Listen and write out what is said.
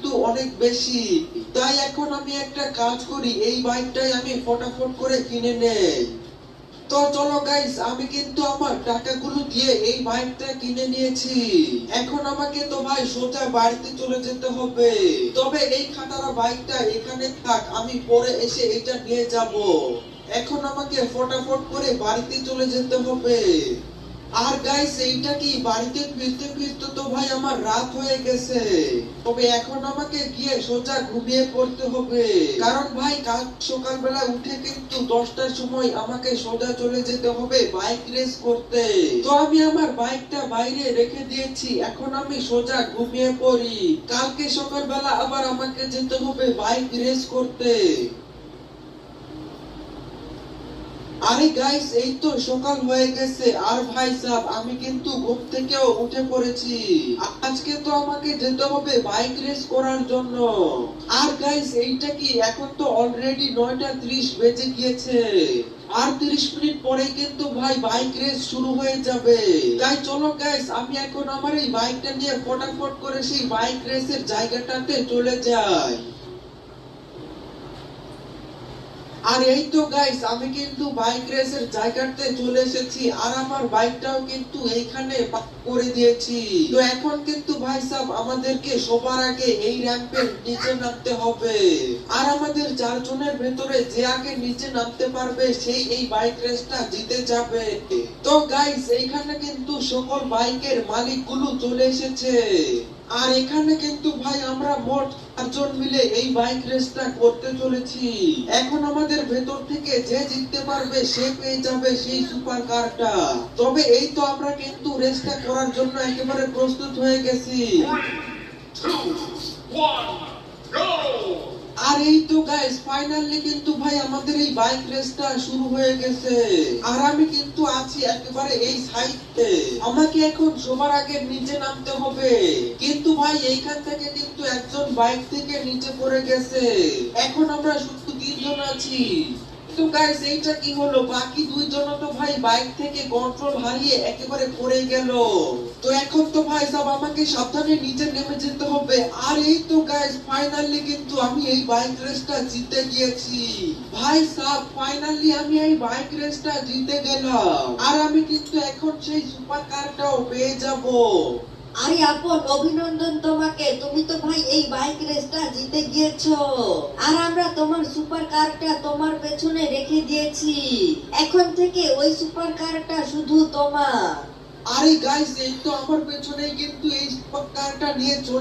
কিন্তু অনেক বেশি। তাই এখন আমি একটা কাজ করি, এই বাইকটাই আমি ফটাফট করে কিনে নেই। তো চলো গাইস, আমি কিন্তু আমার টাকাগুলো দিয়ে এই বাইকটা কিনে নিয়েছি। এখন আমাকে তো ভাই সোজা বাড়িতে চলে যেতে হবে। তবে এই খাটারা বাইকটা এখানে থাক, আমি পরে এসে এটা নিয়ে যাব। এখন আমাকে ফটাফট করে বাড়িতে চলে যেতে হবে। আর গাইস, এইটা কি বাড়িতে ফিরতে ফিরতে তো ভাই আমার রাত হয়ে গেছে। তবে এখন আমাকে গিয়ে সোজা ঘুমিয়ে পড়তে হবে, কারণ ভাই কাল সকালবেলা উঠে কিন্তু 10টার সময় আমাকে সোজা চলে যেতে হবে বাইক রেস করতে। তো আমি আমার বাইকটা বাইরে রেখে দিয়েছি, এখন আমি সোজা ঘুমিয়ে পড়ি। কালকে সকালবেলা আবার আমাকে যেতে হবে বাইক রেস করতে। আরে গাইস, এই তো সকাল হয়ে গেছে। আর ভাই সাহেব, আমি কিন্তু ঘুম থেকেও উঠে পড়েছি। আজকে তো আমাকে যেতে হবে বাইক রেস করার জন্য। আর গাইস, এইটা কি এখন তো অলরেডি 9:30 বেজে গিয়েছে। আর 30 মিনিট পরে কিন্তু ভাই বাইক রেস শুরু হয়ে যাবে। তাই চলো গাইস, আমি এখন আমার এই বাইকটা নিয়ে ফটাফট করে সেই বাইক রেসের জায়গাটাতে চলে যাই। আর এই তো গাইস, আমি কিন্তু বাইক রেসের জায়গাতে চলে এসেছি, আর আমার বাইকটাও কিন্তু এইখানে পার্ক করে দিয়েছি। তো এখন কিন্তু ভাই সাহেব আমাদেরকে সবার আগে এই র্যাম্পের নিচে নামতে হবে। আর আমাদের 4 জনের ভেতরে যে আগে নিচে নামতে পারবে সেই এই বাইক রেসটা জিতে যাবে। তো গাইস, এইখানে কিন্তু সকল বাইকের মালিকগুলো চলে এসেছে। আর এখানে কিন্তু ভাই আমরা মোট 4 জন মিলে এই বাইক রেসটা করতে চলেছি। এখন আমাদের ভেতর থেকে যে জিততে পারবে সে পেয়ে যাবে সেই সুপার কারটা। তবে এই তো আমরা কিন্তু রেসটা করার জন্য একেবারে প্রস্তুত হয়ে গেছি। 3, 2, 1, go! আর এই তো গাইস, ফাইনালি কিন্তু ভাই আমাদের এই বাইক রেসটা শুরু হয়ে গেছে। আর আমি কিন্তু আছি একেবারে এই সাইডে। আমাকে এখন সবার আগে নিচে নামতে হবে। কিন্তু ভাই এইখান থেকে কিন্তু একজন বাইক থেকে নিচে পড়ে গেছে। এখন আমরা শুধু 3 জন আছি। তো গাইস, এইটা কি হলো? বাকি 2 জন তো ভাই বাইক থেকে কন্ট্রোল হারিয়ে একেবারে পড়ে গেল। তো এখন তো ভাই সব আমাকে সাবধানে নিচে নেমে যেতে হবে। আর এই তো গাইস, ফাইনালি কিন্তু আমি এই বাইক রেসটা জিতে গিয়েছি। ভাই সাব, ফাইনালি আমি এই বাইক রেসটা জিতে গেলাম। আর আমি কিন্তু এখন সেই সুপার কারটাও পেয়ে যাব। আরে আপন, অভিনন্দন তোমাকে। তুমি তো ভাই এই বাইক রেসটা জিতে গিয়েছো। আর আমরা তোমার সুপার কারটা তোমার পেছনে রেখে দিয়েছি। এখন থেকে ওই সুপার কারটা শুধু তোমার। আরে গাইস, এই তো আমার পেছনেই কিন্তু এই সুপার কারটা নিয়ে চলে